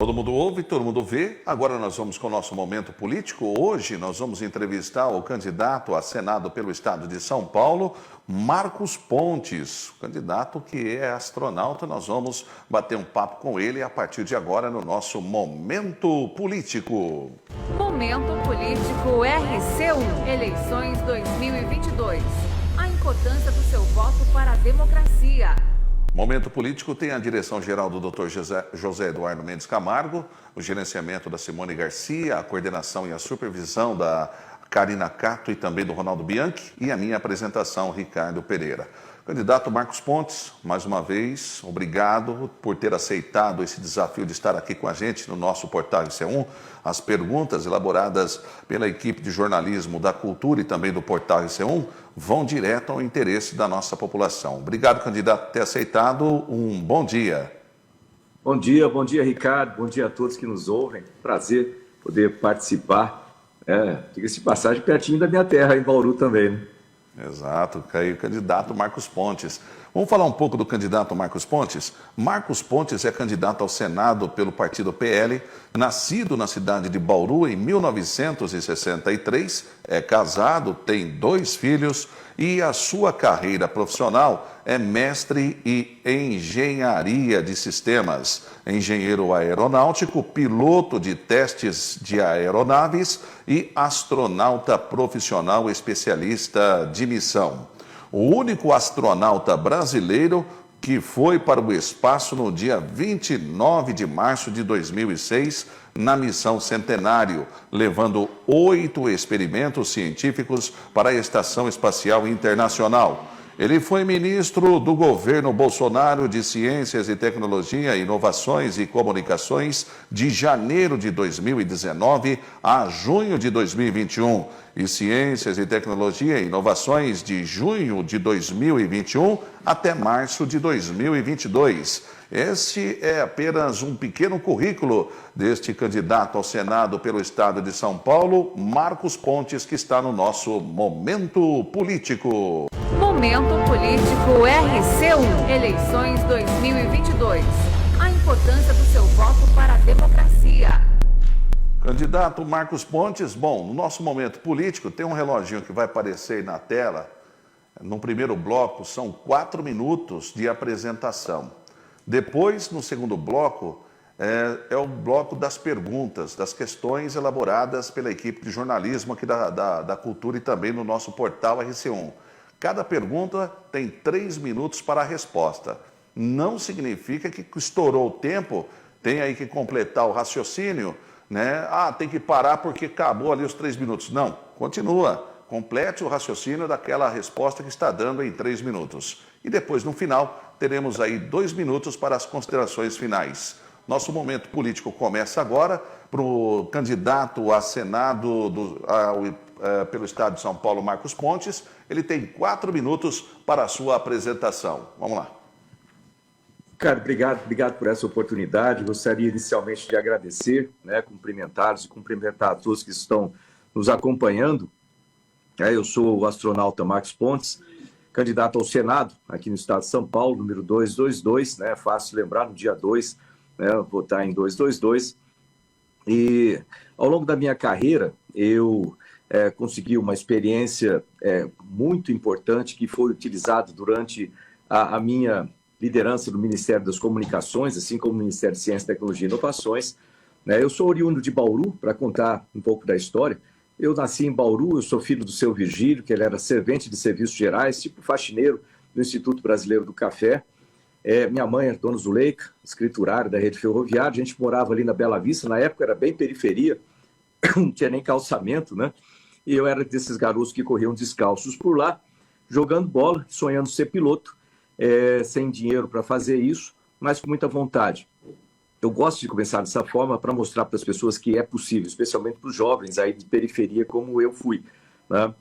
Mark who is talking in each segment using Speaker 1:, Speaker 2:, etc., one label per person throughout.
Speaker 1: Todo mundo ouve, todo mundo vê. Agora nós vamos com o nosso momento político. Hoje nós vamos entrevistar o candidato a Senado pelo estado de São Paulo, Marcos Pontes, o candidato que é astronauta. Nós vamos bater um papo com ele a partir de agora no nosso Momento Político.
Speaker 2: Momento Político RC1, eleições 2022. A importância do seu voto para a democracia.
Speaker 1: Momento Político tem a direção geral do Dr. José Eduardo Mendes Camargo, o gerenciamento da Simone Garcia, a coordenação e a supervisão da Karina Cato e também do Ronaldo Bianchi e a minha apresentação, Ricardo Pereira. Candidato Marcos Pontes, mais uma vez, obrigado por ter aceitado esse desafio de estar aqui com a gente no nosso portal RC1. As perguntas elaboradas pela equipe de jornalismo da Cultura e também do portal RC1 vão direto ao interesse da nossa população. Obrigado, candidato, por ter aceitado. Um bom dia.
Speaker 3: Bom dia, Ricardo. Bom dia a todos que nos ouvem. Prazer poder participar. Diga-se de passagem, pertinho da minha terra, em Bauru também, né?
Speaker 1: Exato, o candidato Marcos Pontes. Vamos falar um pouco do candidato Marcos Pontes? Marcos Pontes é candidato ao Senado pelo partido PL, nascido na cidade de Bauru em 1963, é casado, tem 2 filhos e a sua carreira profissional é mestre em engenharia de sistemas, engenheiro aeronáutico, piloto de testes de aeronaves e astronauta profissional especialista de missão. O único astronauta brasileiro que foi para o espaço no dia 29 de março de 2006, na missão Centenário, levando 8 experimentos científicos para a Estação Espacial Internacional. Ele foi ministro do governo Bolsonaro de Ciências e Tecnologia, Inovações e Comunicações de janeiro de 2019 a junho de 2021 e Ciências e Tecnologia e Inovações de junho de 2021 até março de 2022. Este é apenas um pequeno currículo deste candidato ao Senado pelo estado de São Paulo, Marcos Pontes, que está no nosso Momento Político.
Speaker 2: Momento Político RC1, eleições 2022. A importância do seu voto para a democracia.
Speaker 1: Candidato Marcos Pontes, bom, no nosso Momento Político tem um reloginho que vai aparecer aí na tela. No primeiro bloco são 4 minutos de apresentação. Depois, no segundo bloco, é o bloco das perguntas, das questões elaboradas pela equipe de jornalismo aqui da Cultura e também no nosso portal RC1. Cada pergunta tem 3 minutos para a resposta. Não significa que estourou o tempo, tem aí que completar o raciocínio, né? Tem que parar porque acabou ali os 3 minutos. Não, continua. Complete o raciocínio daquela resposta que está dando em 3 minutos. E depois, no final, teremos aí 2 minutos para as considerações finais. Nosso Momento Político começa agora para o candidato a Senado pelo estado de São Paulo, Marcos Pontes. Ele tem 4 minutos para a sua apresentação. Vamos lá.
Speaker 3: Cara, obrigado por essa oportunidade. Gostaria inicialmente de agradecer, cumprimentá-los e cumprimentar a todos que estão nos acompanhando. Eu sou o astronauta Marcos Pontes, candidato ao Senado aqui no estado de São Paulo, número 222, fácil lembrar, no dia 2, votar em 222. E ao longo da minha carreira, eu consegui uma experiência muito importante que foi utilizada durante a minha liderança do Ministério das Comunicações, assim como o Ministério de Ciência, Tecnologia e Inovações. Eu sou oriundo de Bauru, para contar um pouco da história. Eu nasci em Bauru, eu sou filho do seu Virgílio, que ele era servente de serviços gerais, tipo faxineiro do Instituto Brasileiro do Café. Minha mãe era Dona Zuleika, escriturária da rede ferroviária. A gente morava ali na Bela Vista, na época era bem periferia, não tinha nem calçamento, né? E eu era desses garotos que corriam descalços por lá, jogando bola, sonhando ser piloto, sem dinheiro para fazer isso, mas com muita vontade. Eu gosto de começar dessa forma para mostrar para as pessoas que é possível, especialmente para os jovens aí de periferia como eu fui, né?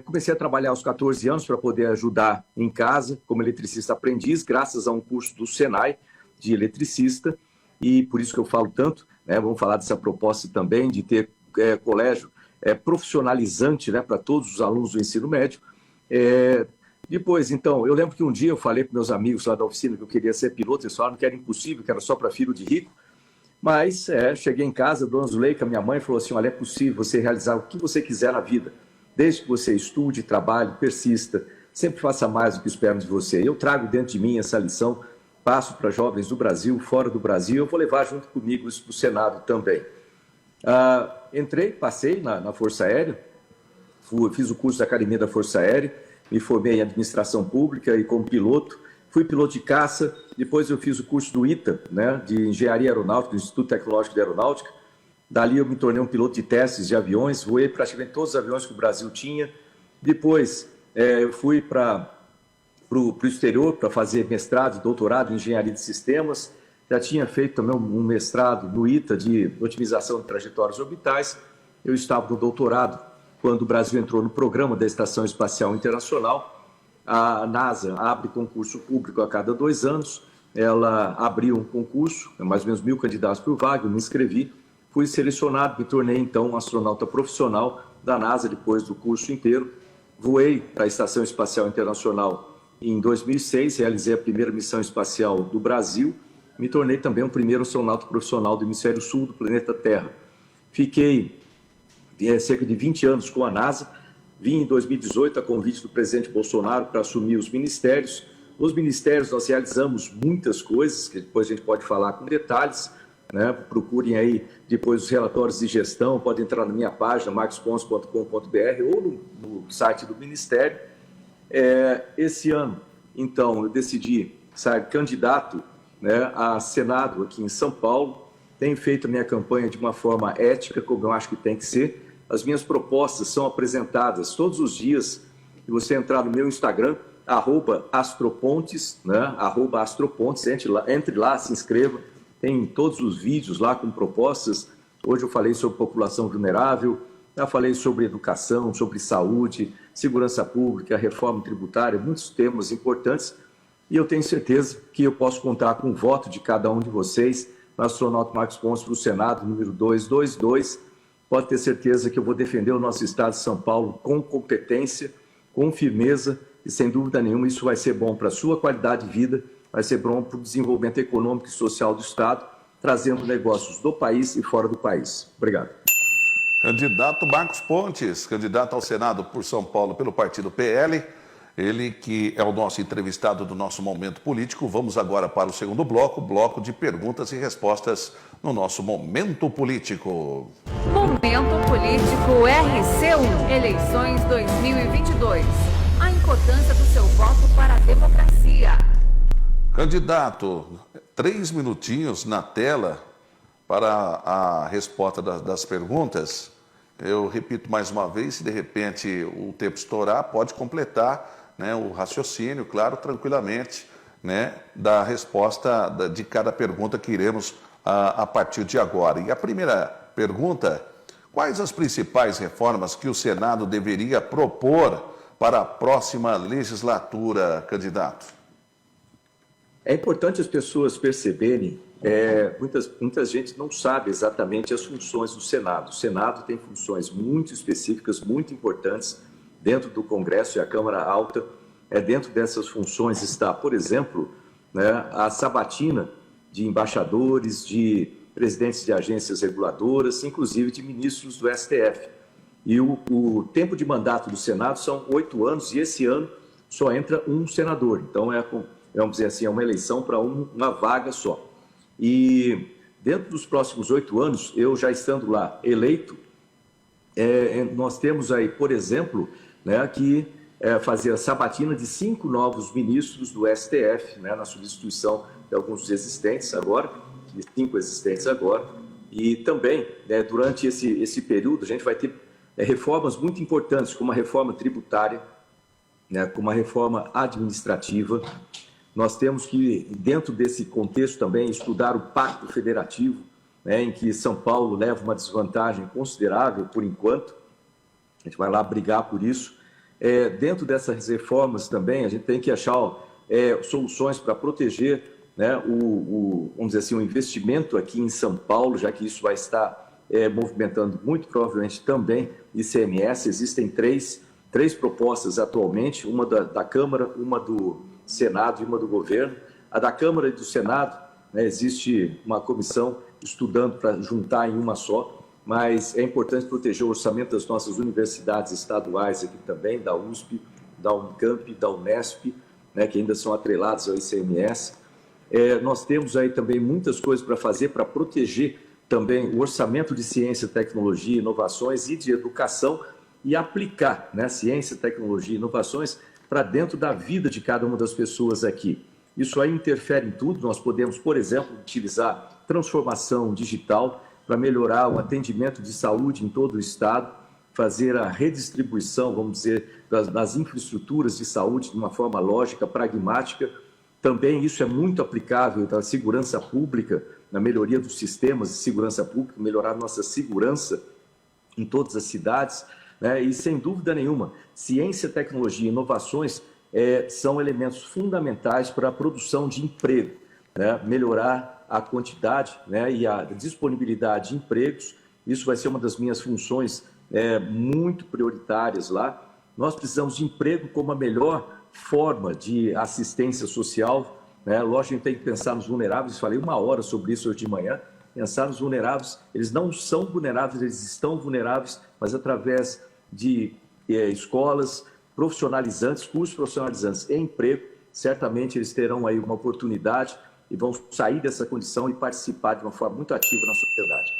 Speaker 3: Comecei a trabalhar aos 14 anos para poder ajudar em casa como eletricista aprendiz, graças a um curso do Senai de eletricista, e por isso que eu falo tanto, vamos falar dessa proposta também de ter colégio profissionalizante, para todos os alunos do ensino médio. Depois, então, eu lembro que um dia eu falei para meus amigos lá da oficina que eu queria ser piloto, eles falaram que era impossível, que era só para filho de rico. Mas cheguei em casa, dona Zuleika, minha mãe, falou assim, olha, é possível você realizar o que você quiser na vida, desde que você estude, trabalhe, persista, sempre faça mais do que esperam de você. Eu trago dentro de mim essa lição, passo para jovens do Brasil, fora do Brasil, eu vou levar junto comigo isso para o Senado também. Passei na Força Aérea, fiz o curso da Academia da Força Aérea, me formei em administração pública e como piloto, fui piloto de caça, depois eu fiz o curso do ITA, né, de Engenharia Aeronáutica, do Instituto Tecnológico de Aeronáutica. Dali eu me tornei um piloto de testes de aviões, voei praticamente todos os aviões que o Brasil tinha. Depois eu fui para o exterior para fazer mestrado e doutorado em Engenharia de Sistemas. Já tinha feito também um mestrado no ITA de otimização de trajetórias orbitais. Eu estava no doutorado quando o Brasil entrou no programa da Estação Espacial Internacional. A NASA abre concurso público a cada 2 anos, ela abriu um concurso, mais ou menos 1.000 candidatos por vaga, eu me inscrevi, fui selecionado, me tornei então um astronauta profissional da NASA depois do curso inteiro. Voei para a Estação Espacial Internacional em 2006, realizei a primeira missão espacial do Brasil, me tornei também o primeiro astronauta profissional do hemisfério sul do planeta Terra. Fiquei cerca de 20 anos com a NASA. Vim em 2018 a convite do presidente Bolsonaro para assumir os ministérios. Os ministérios nós realizamos muitas coisas, que depois a gente pode falar com detalhes, né? Procurem aí depois os relatórios de gestão, pode entrar na minha página, marcospontes.com.br ou no site do Ministério. Esse ano, então, eu decidi ser candidato, né, a Senado aqui em São Paulo. Tenho feito a minha campanha de uma forma ética, como eu acho que tem que ser. As minhas propostas são apresentadas todos os dias. Se você entrar no meu Instagram, @astropontes, né? @astropontes, entre lá, se inscreva. Tem todos os vídeos lá com propostas. Hoje eu falei sobre população vulnerável, já falei sobre educação, sobre saúde, segurança pública, reforma tributária, muitos temas importantes. E eu tenho certeza que eu posso contar com o voto de cada um de vocês no astronauta Marcos Pontes para o Senado, número 222. Pode ter certeza que eu vou defender o nosso estado de São Paulo com competência, com firmeza e, sem dúvida nenhuma, isso vai ser bom para a sua qualidade de vida, vai ser bom para o desenvolvimento econômico e social do estado, trazendo negócios do país e fora do país. Obrigado.
Speaker 1: Candidato Marcos Pontes, candidato ao Senado por São Paulo pelo partido PL, ele que é o nosso entrevistado do nosso Momento Político. Vamos agora para o segundo bloco de perguntas e respostas no nosso Momento Político.
Speaker 2: Momento Político RC1, eleições 2022. A importância do seu voto para a democracia.
Speaker 1: Candidato, 3 minutinhos na tela para a resposta das perguntas. Eu repito mais uma vez, se de repente o tempo estourar, pode completar, né, o raciocínio, claro, tranquilamente, né, da resposta de cada pergunta que iremos a partir de agora. E a primeira pergunta: quais as principais reformas que o Senado deveria propor para a próxima legislatura, candidato?
Speaker 3: É importante as pessoas perceberem, muita gente não sabe exatamente as funções do Senado. O Senado tem funções muito específicas, muito importantes dentro do Congresso e a Câmara Alta. Dentro dessas funções está, por exemplo, né, a sabatina de embaixadores, de presidentes de agências reguladoras, inclusive de ministros do STF. E o tempo de mandato do Senado são 8 anos e esse ano só entra um senador. Então, vamos dizer assim, é uma eleição para uma vaga só. E dentro dos próximos 8 anos, eu já estando lá eleito, nós temos aí, por exemplo, né, que fazer a sabatina de 5 novos ministros do STF, né, na substituição de alguns existentes agora, de 5 existentes agora. E também, né, durante esse período, a gente vai ter reformas muito importantes, como a reforma tributária, né, como a reforma administrativa. Nós temos que, dentro desse contexto também, estudar o Pacto Federativo, né, em que São Paulo leva uma desvantagem considerável por enquanto. A gente vai lá brigar por isso. Dentro dessas reformas também, a gente tem que achar soluções para proteger, né, vamos dizer assim, o investimento aqui em São Paulo, já que isso vai estar movimentando muito provavelmente também ICMS. Existem três propostas atualmente, uma da Câmara, uma do Senado e uma do governo. A da Câmara e do Senado, né, existe uma comissão estudando para juntar em uma só, mas é importante proteger o orçamento das nossas universidades estaduais aqui também, da USP, da Unicamp, da Unesp, né, que ainda são atrelados ao ICMS. Nós temos aí também muitas coisas para fazer para proteger também o orçamento de ciência, tecnologia, inovações e de educação e aplicar, né, ciência, tecnologia e inovações para dentro da vida de cada uma das pessoas aqui. Isso aí interfere em tudo. Nós podemos, por exemplo, utilizar transformação digital para melhorar o atendimento de saúde em todo o estado, fazer a redistribuição, vamos dizer, das infraestruturas de saúde de uma forma lógica, pragmática. Também isso é muito aplicável na segurança pública, na melhoria dos sistemas de segurança pública, melhorar nossa segurança em todas as cidades, né? E, sem dúvida nenhuma, ciência, tecnologia e inovações são elementos fundamentais para a produção de emprego, né? Melhorar a quantidade, né, e a disponibilidade de empregos. Isso vai ser uma das minhas funções muito prioritárias lá. Nós precisamos de emprego como a melhor forma de assistência social, né? Lógico, a gente tem que pensar nos vulneráveis. Falei 1 hora sobre isso hoje de manhã. Pensar nos vulneráveis. Eles não são vulneráveis, eles estão vulneráveis, mas através de escolas profissionalizantes, cursos profissionalizantes e emprego, certamente eles terão aí uma oportunidade e vão sair dessa condição e participar de uma forma muito ativa na sociedade.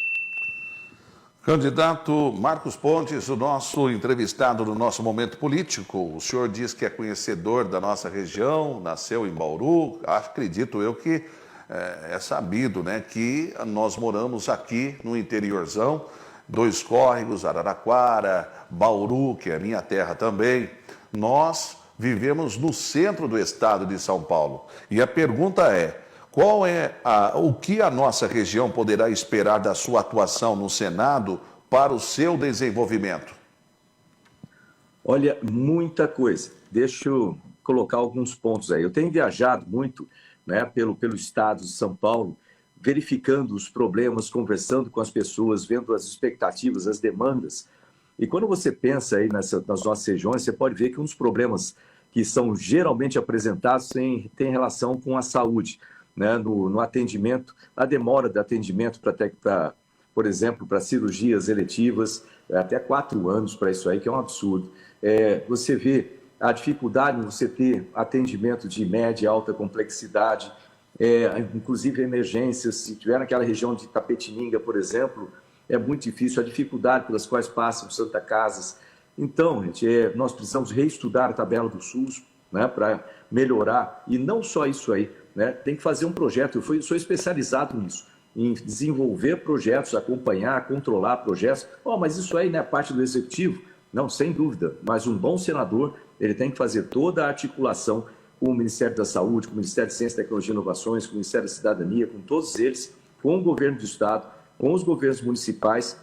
Speaker 1: Candidato Marcos Pontes, o nosso entrevistado no nosso Momento Político. O senhor diz que é conhecedor da nossa região, nasceu em Bauru. Acredito eu que é sabido, né, que nós moramos aqui no interiorzão, 2 córregos, Araraquara, Bauru, que é minha terra também. Nós vivemos no centro do estado de São Paulo. E a pergunta é: o que a nossa região poderá esperar da sua atuação no Senado para o seu desenvolvimento?
Speaker 3: Olha, muita coisa. Deixa eu colocar alguns pontos aí. Eu tenho viajado muito, né, pelo estado de São Paulo, verificando os problemas, conversando com as pessoas, vendo as expectativas, as demandas. E quando você pensa aí nas nossas regiões, você pode ver que um dos problemas que são geralmente apresentados tem relação com a saúde, né, no atendimento, a demora de atendimento para, por exemplo, para cirurgias eletivas, até 4 anos para isso aí, que é um absurdo. Você vê a dificuldade em você ter atendimento de média e alta complexidade, inclusive emergências. Se tiver naquela região de Itapetininga, por exemplo, é muito difícil, a dificuldade pelas quais passam Santa Casas. Então, gente, nós precisamos reestudar a tabela do SUS, né, para melhorar, e não só isso aí, né, tem que fazer um projeto. Eu sou especializado nisso, em desenvolver projetos, acompanhar, controlar projetos. Mas isso aí não é parte do executivo? Não, sem dúvida, mas um bom senador, ele tem que fazer toda a articulação com o Ministério da Saúde, com o Ministério de Ciência, Tecnologia e Inovações, com o Ministério da Cidadania, com todos eles, com o governo do Estado, com os governos municipais,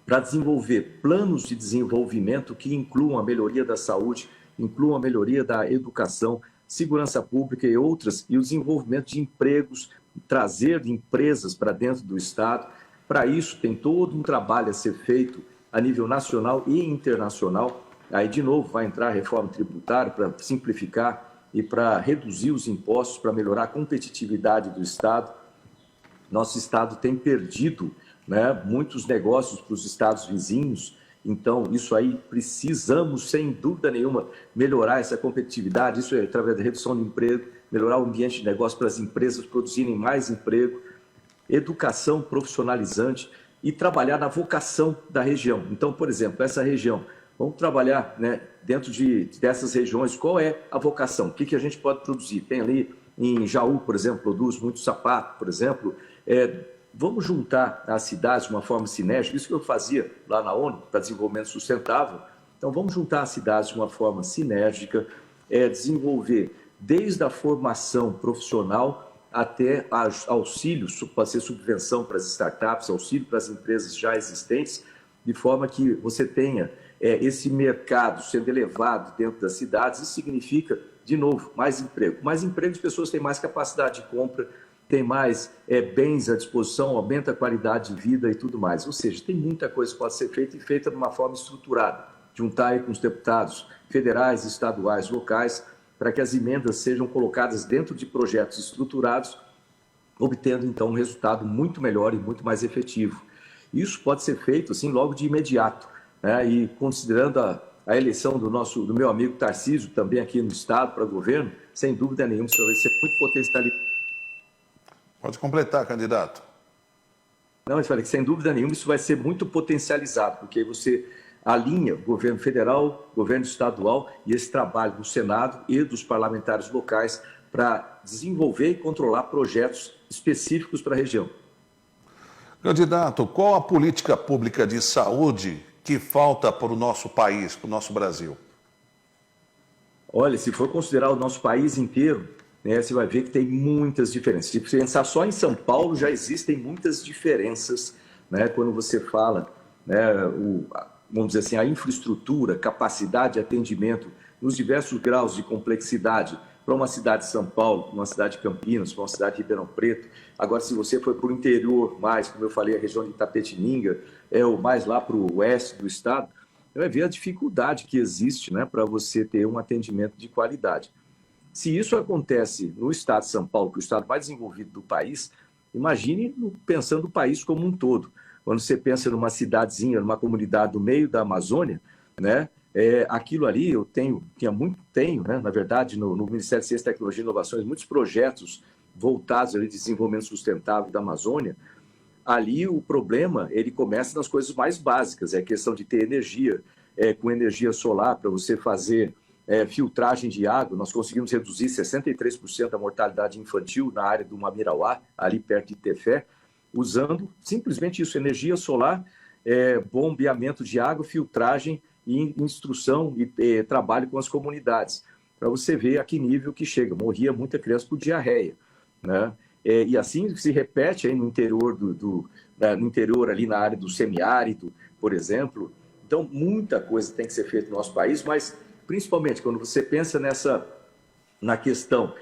Speaker 3: para desenvolver planos de desenvolvimento que incluam a melhoria da saúde, incluam a melhoria da educação, segurança pública e outras, e o desenvolvimento de empregos, trazer empresas para dentro do Estado. Para isso, tem todo um trabalho a ser feito a nível nacional e internacional. Aí, de novo, vai entrar a reforma tributária para simplificar e para reduzir os impostos, para melhorar a competitividade do Estado. Nosso Estado tem perdido, né, muitos negócios para os estados vizinhos. Então, isso aí precisamos, sem dúvida nenhuma, melhorar essa competitividade. Isso é através da redução de emprego, melhorar o ambiente de negócio para as empresas produzirem mais emprego, educação profissionalizante e trabalhar na vocação da região. Então, por exemplo, essa região, vamos trabalhar, né, dentro dessas regiões, qual é a vocação, o que a gente pode produzir. Tem ali em Jaú, por exemplo, produz muito sapato, por exemplo. Vamos juntar as cidades de uma forma sinérgica, isso que eu fazia lá na ONU, para desenvolvimento sustentável. Então, vamos juntar as cidades de uma forma sinérgica, desenvolver desde a formação profissional até auxílio, pode ser subvenção para as startups, auxílio para as empresas já existentes, de forma que você tenha esse mercado sendo elevado dentro das cidades. Isso significa, de novo, mais emprego. Mais emprego, as pessoas têm mais capacidade de compra, tem mais bens à disposição, aumenta a qualidade de vida e tudo mais. Ou seja, tem muita coisa que pode ser feita e feita de uma forma estruturada. Juntar aí com os deputados federais, estaduais, locais, para que as emendas sejam colocadas dentro de projetos estruturados obtendo então um resultado muito melhor e muito mais efetivo. Isso pode ser feito assim logo de imediato, né? E considerando a eleição do meu amigo Tarcísio, também aqui no Estado, para governo, sem dúvida nenhuma, isso vai ser muito potencializado.
Speaker 1: Pode completar, candidato.
Speaker 3: Não, eu falei que sem dúvida nenhuma isso vai ser muito potencializado, porque aí você alinha o governo federal, governo estadual e esse trabalho do Senado e dos parlamentares locais para desenvolver e controlar projetos específicos para a região.
Speaker 1: Candidato, qual a política pública de saúde que falta para o nosso país, para o nosso Brasil?
Speaker 3: Olha, se for considerar o nosso país inteiro, né, você vai ver que tem muitas diferenças. Se você pensar só em São Paulo, já existem muitas diferenças, né, quando você fala, né, vamos dizer assim, a infraestrutura, capacidade de atendimento nos diversos graus de complexidade para uma cidade de São Paulo, para uma cidade de Campinas, para uma cidade de Ribeirão Preto. Agora, se você for para o interior mais, como eu falei, a região de Itapetininga, ou mais lá para o oeste do estado, você vai ver a dificuldade que existe, né, para você ter um atendimento de qualidade. Se isso acontece no estado de São Paulo, que é o estado mais desenvolvido do país, imagine pensando o país como um todo. Quando você pensa numa cidadezinha, numa comunidade no meio da Amazônia, né, aquilo ali eu tenho, né, na verdade, no Ministério de Ciência, Tecnologia e Inovações, muitos projetos voltados ao desenvolvimento sustentável da Amazônia. Ali o problema, ele começa nas coisas mais básicas, é a questão de ter energia, com energia solar para você fazer filtragem de água. Nós conseguimos reduzir 63% a mortalidade infantil na área do Mamirauá, ali perto de Tefé, usando simplesmente isso, energia solar, bombeamento de água, filtragem e instrução e trabalho com as comunidades, para você ver a que nível que chega. Morria muita criança por diarreia, né? E assim se repete aí no interior, no interior ali na área do semiárido, por exemplo. Então, muita coisa tem que ser feita no nosso país, mas principalmente quando você pensa na questão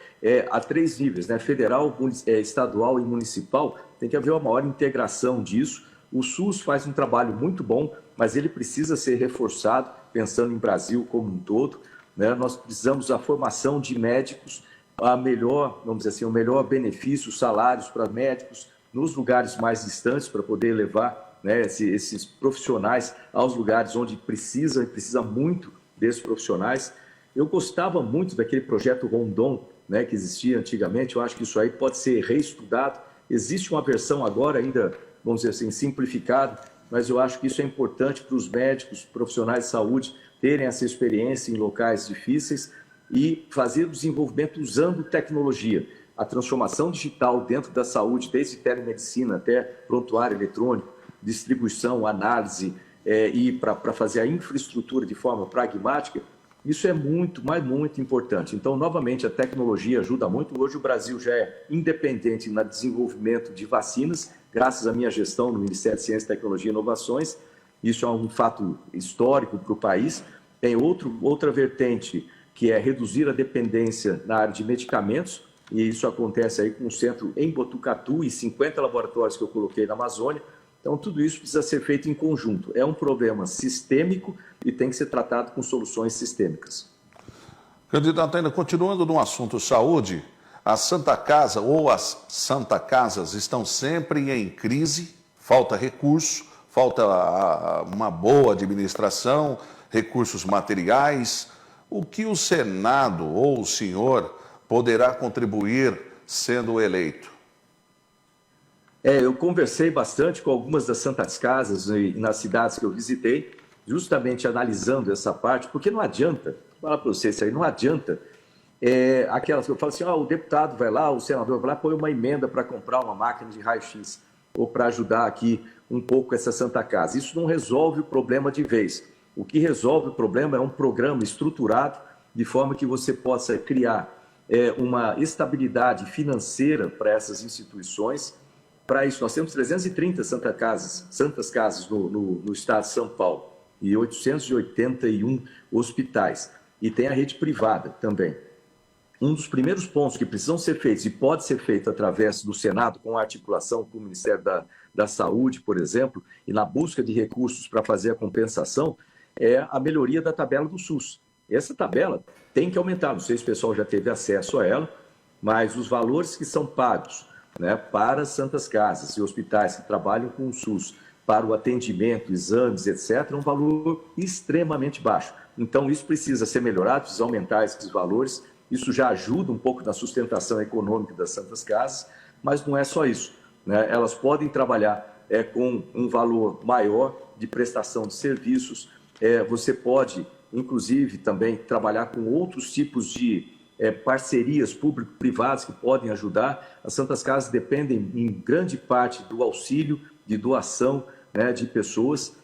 Speaker 3: a 3 níveis, né? Federal, estadual e municipal, tem que haver uma maior integração disso. O SUS faz um trabalho muito bom, mas ele precisa ser reforçado, pensando em Brasil como um todo, né? Nós precisamos da formação de médicos, vamos dizer assim, o melhor benefício, salários para médicos nos lugares mais distantes, para poder levar, né, esses profissionais aos lugares onde precisa muito desses profissionais. Eu gostava muito daquele projeto Rondon, né, que existia antigamente. Eu acho que isso aí pode ser reestudado. Existe uma versão agora ainda, vamos dizer assim, simplificada, mas eu acho que isso é importante para os médicos, profissionais de saúde, terem essa experiência em locais difíceis e fazer o desenvolvimento usando tecnologia. A transformação digital dentro da saúde, desde telemedicina até prontuário eletrônico, distribuição, análise, e para fazer a infraestrutura de forma pragmática, isso é muito, mas muito importante. Então, novamente, a tecnologia ajuda muito. Hoje o Brasil já é independente no desenvolvimento de vacinas, graças à minha gestão no Ministério de Ciência, Tecnologia e Inovações. Isso é um fato histórico para o país. Tem outra vertente, que é reduzir a dependência na área de medicamentos, e isso acontece aí com um centro em Botucatu e 50 laboratórios que eu coloquei na Amazônia. Então, tudo isso precisa ser feito em conjunto. É um problema sistêmico e tem que ser tratado com soluções sistêmicas.
Speaker 1: Candidato, ainda continuando no assunto saúde, a Santa Casa ou as Santa Casas estão sempre em crise, falta recurso, falta uma boa administração, recursos materiais. O que o Senado ou o senhor poderá contribuir sendo eleito?
Speaker 3: Eu conversei bastante com algumas das Santas Casas nas cidades que eu visitei, justamente analisando essa parte, porque não adianta, vou falar para vocês isso aí, não adianta aquelas que eu falo assim, o deputado vai lá, o senador vai lá, põe uma emenda para comprar uma máquina de raio-x, ou para ajudar aqui um pouco essa Santa Casa. Isso não resolve o problema de vez. O que resolve o problema é um programa estruturado, de forma que você possa criar uma estabilidade financeira para essas instituições. Para isso, nós temos 330 Santas Casas no estado de São Paulo e 881 hospitais. E tem a rede privada também. Um dos primeiros pontos que precisam ser feitos, e pode ser feito através do Senado, com a articulação com o Ministério da Saúde, por exemplo, e na busca de recursos para fazer a compensação, é a melhoria da tabela do SUS. Essa tabela tem que aumentar, não sei se o pessoal já teve acesso a ela, mas os valores que são pagos né, para as santas casas e hospitais que trabalham com o SUS, para o atendimento, exames, etc., é um valor extremamente baixo. Então, isso precisa ser melhorado, precisa aumentar esses valores. Isso já ajuda um pouco na sustentação econômica das santas casas, mas não é só isso, né? Elas podem trabalhar com um valor maior de prestação de serviços. Você pode, inclusive, também trabalhar com outros tipos de parcerias público-privadas que podem ajudar. As santas casas dependem, em grande parte, do auxílio, de doação, né, de pessoas.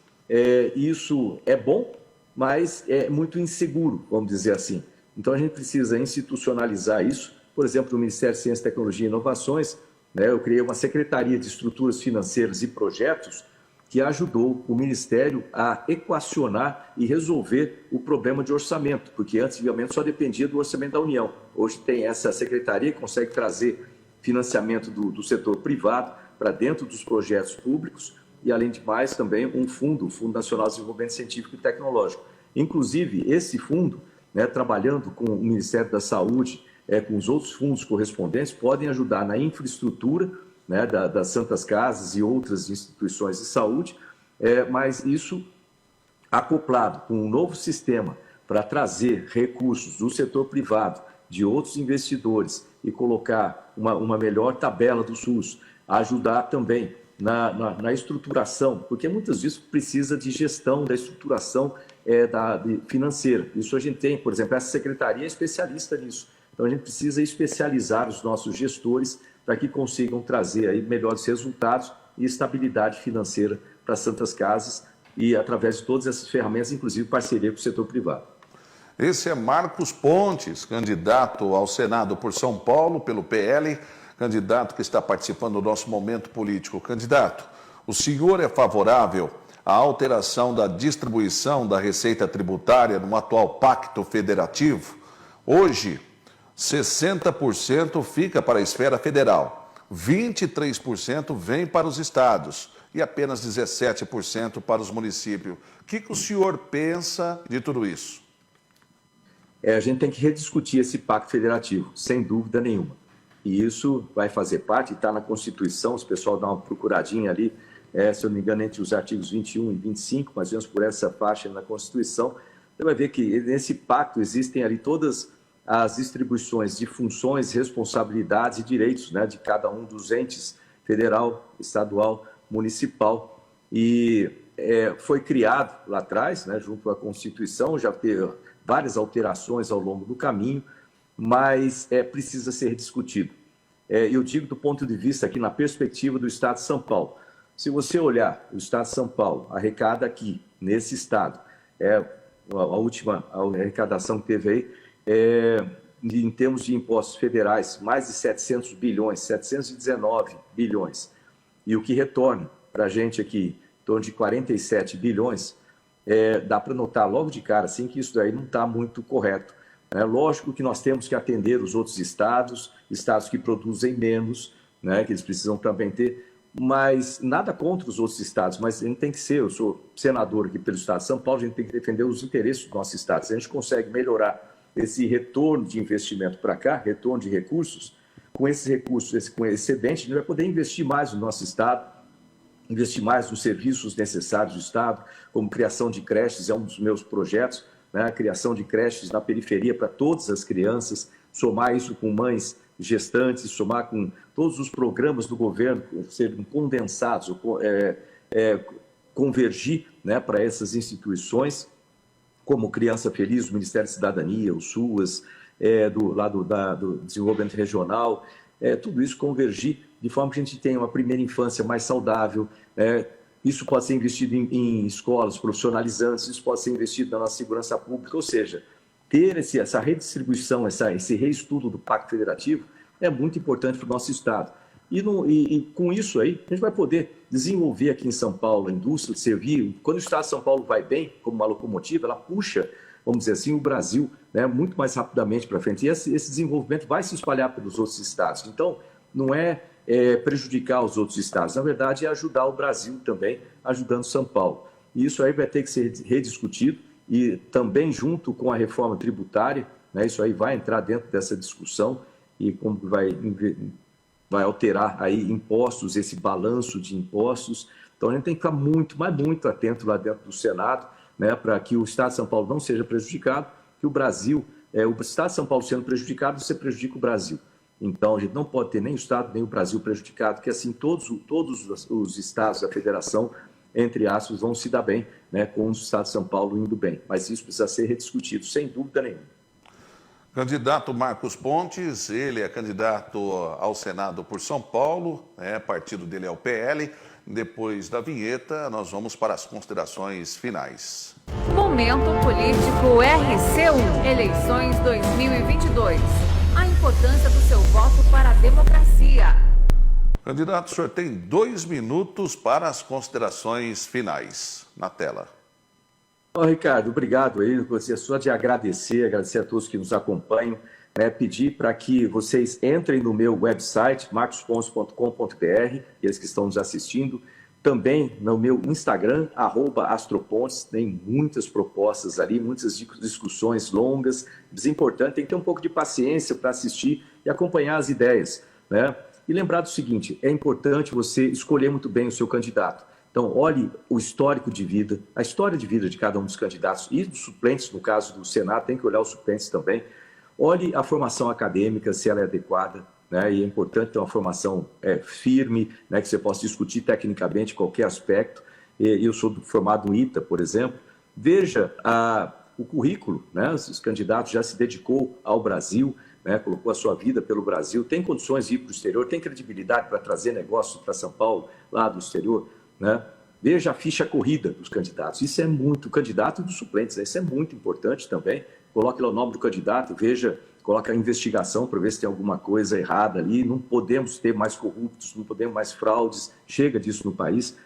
Speaker 3: Isso é bom, mas é muito inseguro, vamos dizer assim. Então, a gente precisa institucionalizar isso. Por exemplo, no Ministério de Ciência, Tecnologia e Inovações, né, eu criei uma Secretaria de Estruturas Financeiras e Projetos que ajudou o Ministério a equacionar e resolver o problema de orçamento, porque antigamente só dependia do orçamento da União. Hoje tem essa secretaria que consegue trazer financiamento do setor privado para dentro dos projetos públicos e, além de mais, também um fundo, o Fundo Nacional de Desenvolvimento Científico e Tecnológico. Inclusive, esse fundo, né, trabalhando com o Ministério da Saúde, com os outros fundos correspondentes, podem ajudar na infraestrutura, né, das santas casas e outras instituições de saúde, mas isso acoplado com um novo sistema para trazer recursos do setor privado, de outros investidores e colocar uma melhor tabela do SUS, ajudar também na estruturação, porque muitas vezes precisa de gestão da estruturação financeira. Isso a gente tem, por exemplo, essa secretaria é especialista nisso. Então, a gente precisa especializar os nossos gestores para que consigam trazer aí melhores resultados e estabilidade financeira para as santas casas e através de todas essas ferramentas, inclusive parceria com o setor privado.
Speaker 1: Esse é Marcos Pontes, candidato ao Senado por São Paulo, pelo PL, candidato que está participando do nosso momento político. Candidato, o senhor é favorável à alteração da distribuição da receita tributária no atual pacto federativo? Hoje, 60% fica para a esfera federal, 23% vem para os estados e apenas 17% para os municípios. O que o senhor pensa de tudo isso?
Speaker 3: A gente tem que rediscutir esse pacto federativo, sem dúvida nenhuma. E isso vai fazer parte, está na Constituição, se o pessoal dá uma procuradinha ali, se eu não me engano, entre os artigos 21 e 25, mais ou menos por essa faixa na Constituição, você vai ver que nesse pacto existem ali todas as distribuições de funções, responsabilidades e direitos, né, de cada um dos entes, federal, estadual, municipal. E foi criado lá atrás, né, junto à Constituição, já teve várias alterações ao longo do caminho, mas precisa ser discutido. Eu digo do ponto de vista aqui, na perspectiva do Estado de São Paulo. Se você olhar o Estado de São Paulo, arrecada aqui, nesse Estado, a última arrecadação que teve aí, em termos de impostos federais, mais de 700 bilhões, 719 bilhões. E o que retorna para a gente aqui, em torno de 47 bilhões, dá para notar logo de cara assim, que isso daí não está muito correto. É lógico que nós temos que atender os outros estados que produzem menos, né, que eles precisam também ter, mas nada contra os outros estados, mas a gente tem que ser, eu sou senador aqui pelo Estado de São Paulo, a gente tem que defender os interesses do nosso estado. Se a gente consegue melhorar esse retorno de investimento para cá, retorno de recursos, com esses recursos, com excedente, a gente vai poder investir mais no nosso estado, investir mais nos serviços necessários do estado, como criação de creches, é um dos meus projetos, né? A criação de creches na periferia para todas as crianças, somar isso com mães gestantes, somar com todos os programas do governo serem condensados, convergir, né, para essas instituições, como Criança Feliz, o Ministério da Cidadania, o SUAS, do Desenvolvimento Regional, tudo isso convergir de forma que a gente tenha uma primeira infância mais saudável. Isso pode ser investido em escolas profissionalizantes, isso pode ser investido na nossa segurança pública, ou seja, ter essa redistribuição, esse reestudo do Pacto Federativo é muito importante para o nosso Estado. E com isso aí, a gente vai poder desenvolver aqui em São Paulo a indústria de servir. Quando o Estado de São Paulo vai bem, como uma locomotiva, ela puxa, vamos dizer assim, o Brasil, né, muito mais rapidamente para frente. E esse desenvolvimento vai se espalhar pelos outros estados. Então, não é prejudicar os outros estados, na verdade, é ajudar o Brasil também, ajudando São Paulo. E isso aí vai ter que ser rediscutido e também junto com a reforma tributária, né, isso aí vai entrar dentro dessa discussão e como vai vai alterar aí impostos, esse balanço de impostos. Então a gente tem que ficar muito, mas muito atento lá dentro do Senado, né, para que o Estado de São Paulo não seja prejudicado, que o Brasil, o Estado de São Paulo sendo prejudicado, você prejudica o Brasil. Então a gente não pode ter nem o Estado, nem o Brasil prejudicado, porque assim todos os estados da federação, entre aspas, vão se dar bem, né, com o Estado de São Paulo indo bem. Mas isso precisa ser rediscutido, sem dúvida nenhuma.
Speaker 1: Candidato Marcos Pontes, ele é candidato ao Senado por São Paulo, partido dele é o PL. Depois da vinheta, nós vamos para as considerações finais.
Speaker 2: Momento Político RC1, eleições 2022. A importância do seu voto para a democracia.
Speaker 1: Candidato, o senhor tem 2 minutos para as considerações finais. Na tela.
Speaker 3: Ricardo, obrigado aí. Você só de agradecer a todos que nos acompanham, né, pedir para que vocês entrem no meu website, marcospontes.com.br, eles que estão nos assistindo, também no meu Instagram, @astropontes, tem muitas propostas ali, muitas discussões longas, mas é importante, tem que ter um pouco de paciência para assistir e acompanhar as ideias, né? E lembrar do seguinte, é importante você escolher muito bem o seu candidato. Então, olhe o histórico de vida, a história de vida de cada um dos candidatos e dos suplentes, no caso do Senado, tem que olhar os suplentes também. Olhe a formação acadêmica, se ela é adequada, né? E é importante ter uma formação firme, né? Que você possa discutir tecnicamente qualquer aspecto. Eu sou formado no ITA, por exemplo. Veja o currículo, né? Os candidatos já se dedicou ao Brasil, né? Colocou a sua vida pelo Brasil, tem condições de ir para o exterior, tem credibilidade para trazer negócios para São Paulo, lá do exterior, né? Veja a ficha corrida dos candidatos, isso é muito, candidato e dos suplentes, isso é muito importante também. Coloque lá o nome do candidato, coloque a investigação para ver se tem alguma coisa errada ali. Não podemos ter mais corruptos, não podemos mais fraudes, chega disso no país.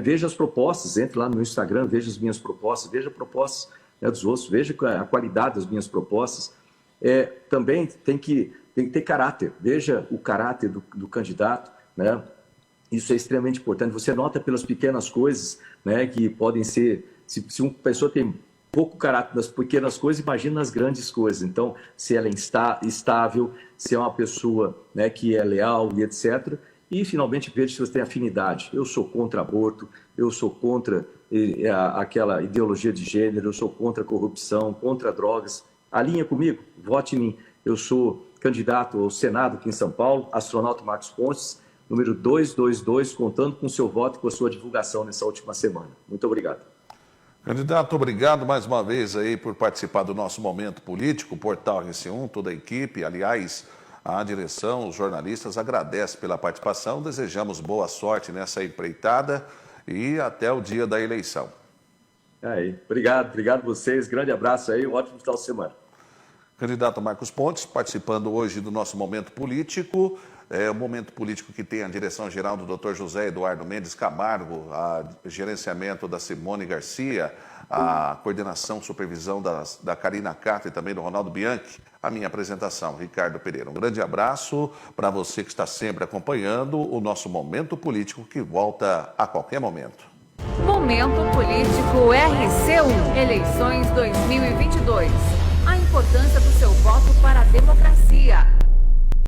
Speaker 3: Veja as propostas, entre lá no meu Instagram, veja as minhas propostas, veja propostas, né, dos outros, veja a qualidade das minhas propostas. Também tem que ter caráter, veja o caráter do candidato, né? Isso é extremamente importante. Você nota pelas pequenas coisas, né, que podem ser... Se uma pessoa tem pouco caráter nas pequenas coisas, imagina nas grandes coisas. Então, se ela é estável, se é uma pessoa, né, que é leal e etc. E, finalmente, veja se você tem afinidade. Eu sou contra aborto, eu sou contra aquela ideologia de gênero, eu sou contra a corrupção, contra drogas. Alinha comigo, vote em mim. Eu sou candidato ao Senado aqui em São Paulo, astronauta Marcos Pontes, número 222, contando com o seu voto e com a sua divulgação nessa última semana. Muito obrigado.
Speaker 1: Candidato, obrigado mais uma vez aí por participar do nosso Momento Político, Portal RC1, toda a equipe, aliás, a direção, os jornalistas agradecem pela participação, desejamos boa sorte nessa empreitada e até o dia da eleição. Obrigado vocês, grande abraço aí, um ótimo final de semana. Candidato Marcos Pontes, participando hoje do nosso Momento Político, o Momento Político que tem a direção-geral do Dr. José Eduardo Mendes Camargo, a gerenciamento da Simone Garcia, a coordenação, supervisão da Karina Castro e também do Ronaldo Bianchi, a minha apresentação, Ricardo Pereira. Um grande abraço para você que está sempre acompanhando o nosso Momento Político que volta a qualquer momento.
Speaker 2: Momento Político RC1, eleições 2022. A importância do seu voto para a democracia.